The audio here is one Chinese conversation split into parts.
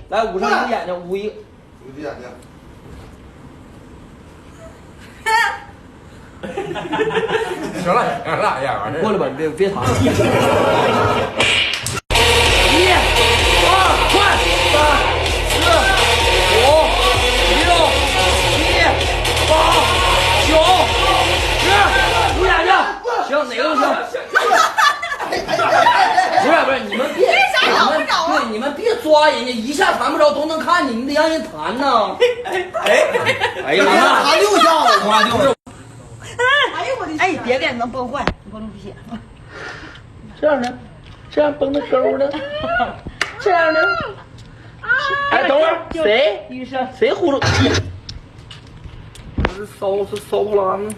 来捂上你的眼睛，捂一。捂的眼睛。行了，呀，过来吧，你别躺。1、2、快！3、4、5、6、7、8、9、10，捂眼睛。行，哪个都行。不是，你们别，你们别抓人家，一下弹不着都能看见，你得让人弹呢。哎呀妈呀，弹6下子，花6下。哎呦我的！哎，别给能崩坏，崩出血。这样的，这样崩的沟呢？这样的。哎，等会儿，谁？医生，谁呼噜？是骚不拉呢？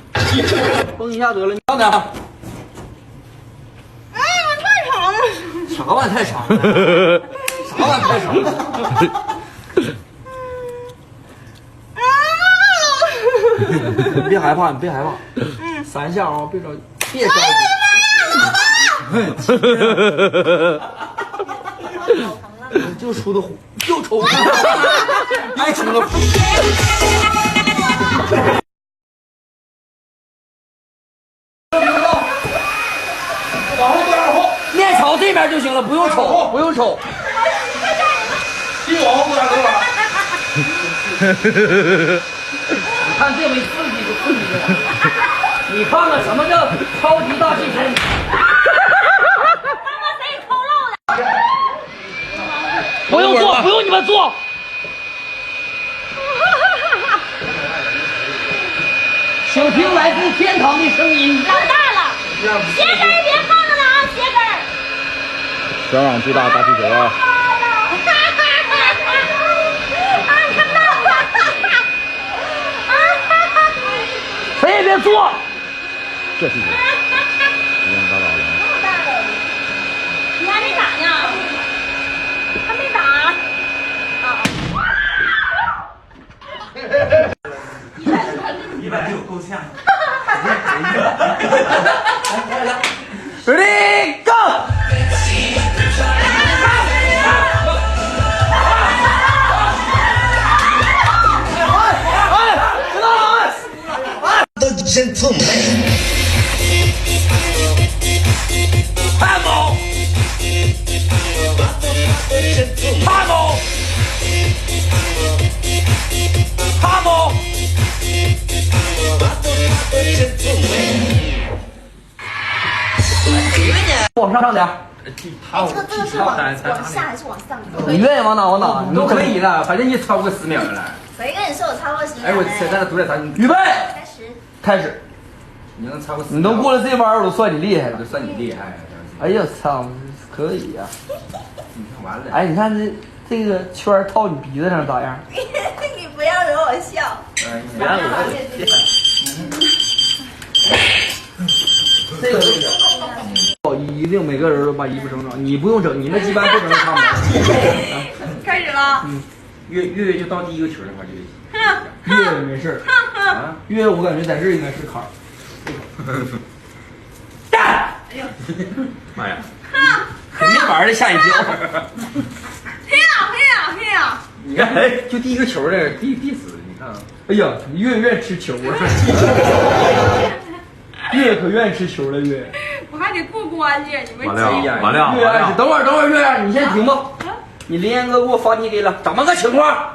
崩一下得了，你看的。啥玩意太长了？啥玩意太长了？你别害怕，你别害怕。3下啊，别着急，别着急。就出的虎，就抽。爱出了虎。往后多往后。面朝这边就行了，不用瞅，不用瞅。屁股往后多点，你看这回刺激不刺激的？你看看什么叫超级大气球？他们贼抠漏的。不用做，不用你们做。请听来自天堂的声音。老大了，鞋跟别放着了啊，鞋跟。全网最大大气球啊！谁也别做。这气球，一样大了。你还没打呢，还没打。160够呛。来 ，Ready go！ Gentleman. Hammer! Hammer! Hammer! 往上点。这个是往下还是往上？你愿意往哪往哪，你都可以了，反正你超过10秒了。谁跟你说我超过10秒？哎，我现在读点啥？预备，开始。开始。你能超过10秒？你能过了这弯，我都算你厉害了。就算你厉害。哎呀操，可以呀！你看完了。哎，你看这个圈套你鼻子上咋样？你不要惹我笑。别让我这个一定每个人都把衣服整整，你不用整，你们一般不整看不着。开始了。月就到第一个球那块就行。月没事啊，月我感觉在这应该是坎儿。干！哎呦，妈呀！肯定玩的吓一跳。嘿呀！你看，哎，就第一个球的第死，你看啊。哎呀，月愿吃球啊！月可愿吃球了，月。我还得过关去，你们完了，月爱等会儿，月，你先停吧。你林彦哥给我发题给了，怎么个情况？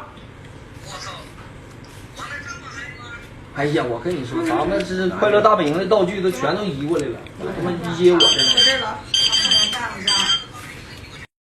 哎呀，我跟你说，咱们这快乐大本营的道具都全都移过来了，他妈移接我这了。